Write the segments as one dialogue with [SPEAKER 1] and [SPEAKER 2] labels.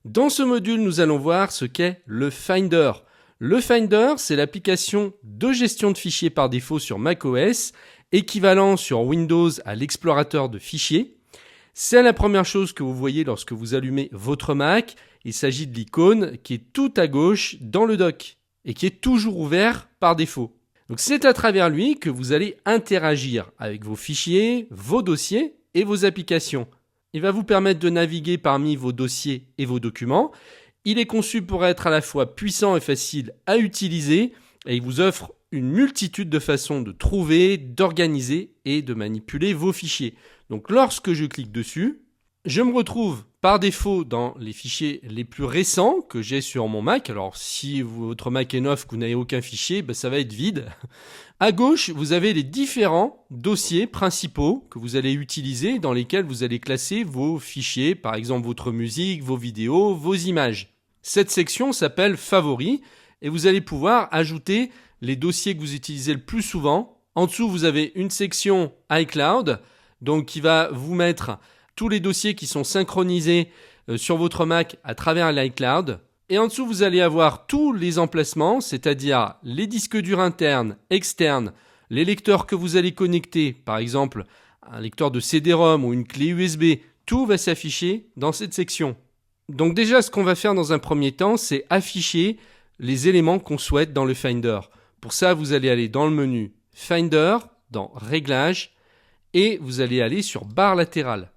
[SPEAKER 1] Dans ce module, nous allons voir ce qu'est le Finder. Le Finder, c'est l'application de gestion de fichiers par défaut sur macOS, équivalent sur Windows à l'explorateur de fichiers. C'est la première chose que vous voyez lorsque vous allumez votre Mac. Il s'agit de l'icône qui est tout à gauche dans le dock et qui est toujours ouvert par défaut. Donc c'est à travers lui que vous allez interagir avec vos fichiers, vos dossiers et vos applications. Il va vous permettre de naviguer parmi vos dossiers et vos documents. Il est conçu pour être à la fois puissant et facile à utiliser et il vous offre une multitude de façons de trouver, d'organiser et de manipuler vos fichiers. Donc lorsque je clique dessus, je me retrouve par défaut dans les fichiers les plus récents que j'ai sur mon Mac. Alors si votre Mac est neuf, que vous n'avez aucun fichier, ça va être vide. À gauche, vous avez les différents dossiers principaux que vous allez utiliser, dans lesquels vous allez classer vos fichiers, par exemple votre musique, vos vidéos, vos images. Cette section s'appelle Favoris et vous allez pouvoir ajouter les dossiers que vous utilisez le plus souvent. En dessous, vous avez une section iCloud, donc qui va vous mettre tous les dossiers qui sont synchronisés sur votre Mac à travers l'iCloud. Et en dessous, vous allez avoir tous les emplacements, c'est-à-dire les disques durs internes, externes, les lecteurs que vous allez connecter, par exemple un lecteur de CD-ROM ou une clé USB, tout va s'afficher dans cette section. Donc déjà, ce qu'on va faire dans un premier temps, c'est afficher les éléments qu'on souhaite dans le Finder. Pour ça, vous allez aller dans le menu Finder, dans Réglages, et vous allez aller sur Barre latérale.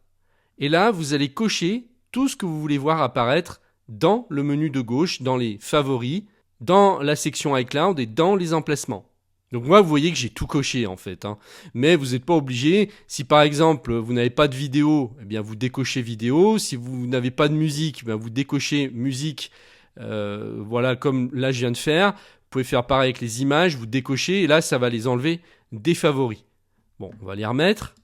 [SPEAKER 1] Et là, vous allez cocher tout ce que vous voulez voir apparaître dans le menu de gauche, dans les favoris, dans la section iCloud et dans les emplacements. Donc moi, vous voyez que j'ai tout coché en fait. Mais vous n'êtes pas obligé. Si par exemple, vous n'avez pas de vidéo, eh bien vous décochez vidéo. Si vous n'avez pas de musique, eh bien vous décochez musique. Voilà, comme là je viens de faire. Vous pouvez faire pareil avec les images, vous décochez et là, ça va les enlever des favoris. Bon, on va les remettre.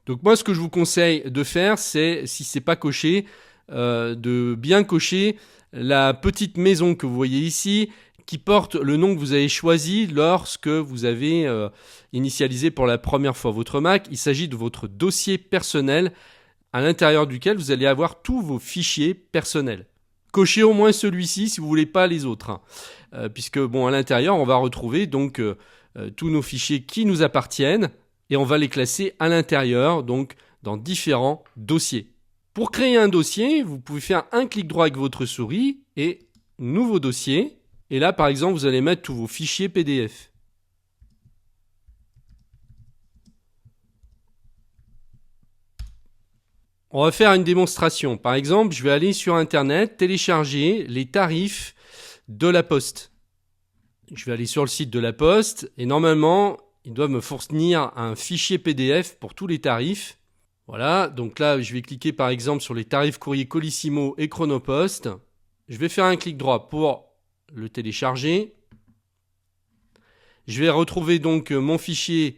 [SPEAKER 1] Donc moi, ce que je vous conseille de faire, c'est, si c'est pas coché, de bien cocher la petite maison que vous voyez ici, qui porte le nom que vous avez choisi lorsque vous avez initialisé pour la première fois votre Mac. Il s'agit de votre dossier personnel, à l'intérieur duquel vous allez avoir tous vos fichiers personnels. Cochez au moins celui-ci si vous voulez pas les autres, puisque à l'intérieur, on va retrouver donc tous nos fichiers qui nous appartiennent. Et on va les classer à l'intérieur, donc dans différents dossiers. Pour créer un dossier, vous pouvez faire un clic droit avec votre souris et nouveau dossier. Et là, par exemple, vous allez mettre tous vos fichiers PDF. On va faire une démonstration. Par exemple, je vais aller sur Internet, télécharger les tarifs de la Poste. Je vais aller sur le site de la Poste et normalement, ils doivent me fournir un fichier PDF pour tous les tarifs. Voilà, donc là, je vais cliquer par exemple sur les tarifs courrier Colissimo et Chronopost. Je vais faire un clic droit pour le télécharger. Je vais retrouver donc mon fichier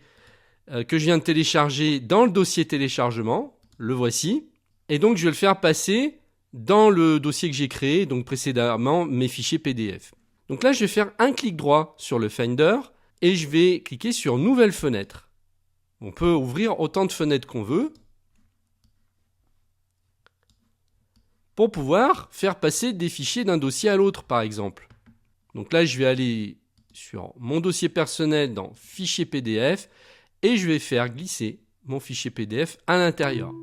[SPEAKER 1] que je viens de télécharger dans le dossier téléchargement. Le voici. Et donc, je vais le faire passer dans le dossier que j'ai créé, donc précédemment, mes fichiers PDF. Donc là, je vais faire un clic droit sur le Finder. Et je vais cliquer sur Nouvelle fenêtre. On peut ouvrir autant de fenêtres qu'on veut pour pouvoir faire passer des fichiers d'un dossier à l'autre, par exemple. Donc là, je vais aller sur mon dossier personnel dans Fichier PDF et je vais faire glisser mon fichier PDF à l'intérieur.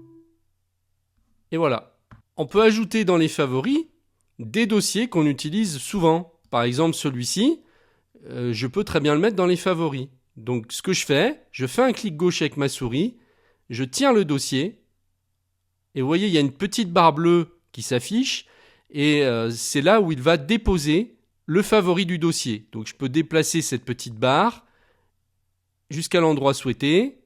[SPEAKER 1] Et voilà. On peut ajouter dans les favoris des dossiers qu'on utilise souvent. Par exemple, celui-ci. Je peux très bien le mettre dans les favoris. Donc ce que je fais un clic gauche avec ma souris, je tiens le dossier, et vous voyez, il y a une petite barre bleue qui s'affiche, et c'est là où il va déposer le favori du dossier. Donc je peux déplacer cette petite barre jusqu'à l'endroit souhaité,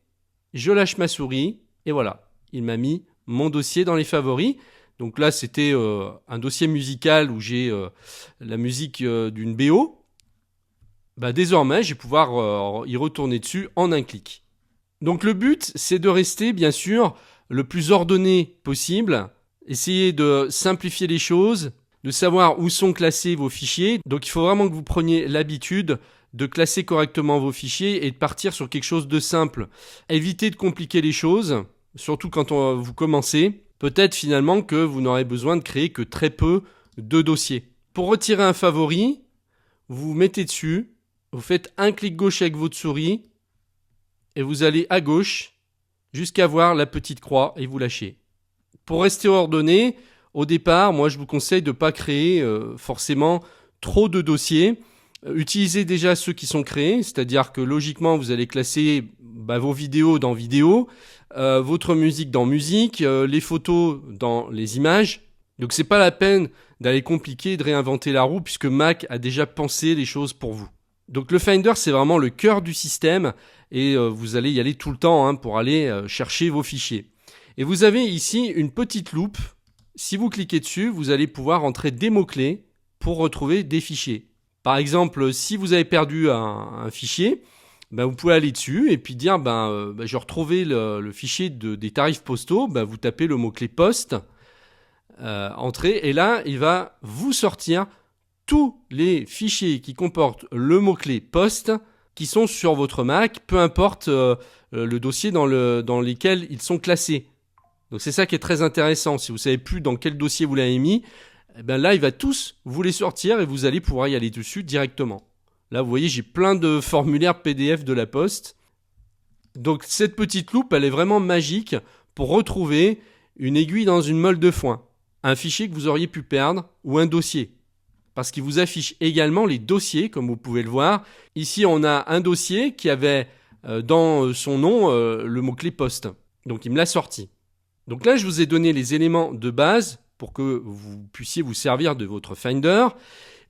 [SPEAKER 1] je lâche ma souris, et voilà, il m'a mis mon dossier dans les favoris. Donc là, c'était un dossier musical où j'ai la musique d'une BO. Désormais, je vais pouvoir y retourner dessus en un clic. Donc le but, c'est de rester, bien sûr, le plus ordonné possible. Essayez de simplifier les choses, de savoir où sont classés vos fichiers. Donc il faut vraiment que vous preniez l'habitude de classer correctement vos fichiers et de partir sur quelque chose de simple. Évitez de compliquer les choses, surtout quand vous commencez. peut-être finalement que vous n'aurez besoin de créer que très peu de dossiers. Pour retirer un favori, vous vous mettez dessus, vous faites un clic gauche avec votre souris et vous allez à gauche jusqu'à voir la petite croix et vous lâchez. Pour rester ordonné, au départ, moi je vous conseille de ne pas créer forcément trop de dossiers. Utilisez déjà ceux qui sont créés, c'est-à-dire que logiquement vous allez classer vos vidéos dans vidéos, votre musique dans musique, les photos dans les images. Donc c'est pas la peine d'aller compliquer, de réinventer la roue puisque Mac a déjà pensé les choses pour vous. Donc le Finder c'est vraiment le cœur du système et vous allez y aller tout le temps pour aller chercher vos fichiers. Et vous avez ici une petite loupe. Si vous cliquez dessus, vous allez pouvoir entrer des mots-clés pour retrouver des fichiers. Par exemple, si vous avez perdu un fichier, vous pouvez aller dessus et puis dire je retrouvais le fichier des tarifs postaux, vous tapez le mot-clé poste, entrée, et là il va vous sortir tous les fichiers qui comportent le mot-clé poste qui sont sur votre Mac, peu importe le dossier dans lequel ils sont classés. Donc c'est ça qui est très intéressant. Si vous ne savez plus dans quel dossier vous l'avez mis, là il va tous vous les sortir et vous allez pouvoir y aller dessus directement. Là vous voyez j'ai plein de formulaires PDF de la Poste. Donc cette petite loupe elle est vraiment magique pour retrouver une aiguille dans une meule de foin, un fichier que vous auriez pu perdre ou un dossier. Parce qu'il vous affiche également les dossiers comme vous pouvez le voir. Ici on a un dossier qui avait dans son nom le mot-clé Poste. Donc il me l'a sorti. Donc là je vous ai donné les éléments de base pour que vous puissiez vous servir de votre Finder,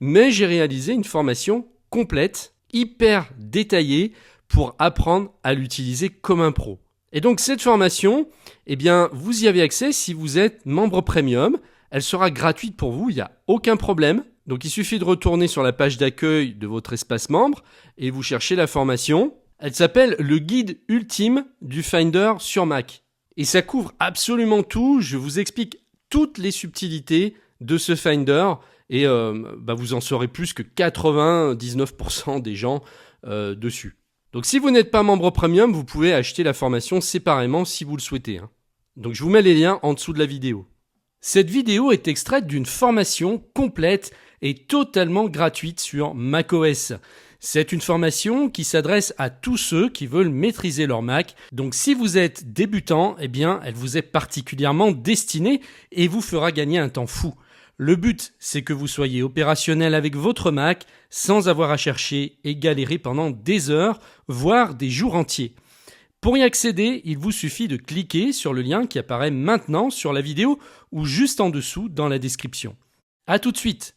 [SPEAKER 1] mais j'ai réalisé une formation complète, hyper détaillée pour apprendre à l'utiliser comme un pro. Et donc cette formation, vous y avez accès si vous êtes membre premium. Elle sera gratuite pour vous, il n'y a aucun problème. Donc il suffit de retourner sur la page d'accueil de votre espace membre et vous cherchez la formation. Elle s'appelle le guide ultime du Finder sur Mac. Et ça couvre absolument tout, je vous explique toutes les subtilités de ce Finder et vous en saurez plus que 99% des gens dessus. Donc si vous n'êtes pas membre premium, vous pouvez acheter la formation séparément si vous le souhaitez. Donc je vous mets les liens en dessous de la vidéo. Cette vidéo est extraite d'une formation complète et totalement gratuite sur macOS. C'est une formation qui s'adresse à tous ceux qui veulent maîtriser leur Mac. Donc si vous êtes débutant, elle vous est particulièrement destinée et vous fera gagner un temps fou. Le but, c'est que vous soyez opérationnel avec votre Mac sans avoir à chercher et galérer pendant des heures, voire des jours entiers. Pour y accéder, il vous suffit de cliquer sur le lien qui apparaît maintenant sur la vidéo ou juste en dessous dans la description. À tout de suite!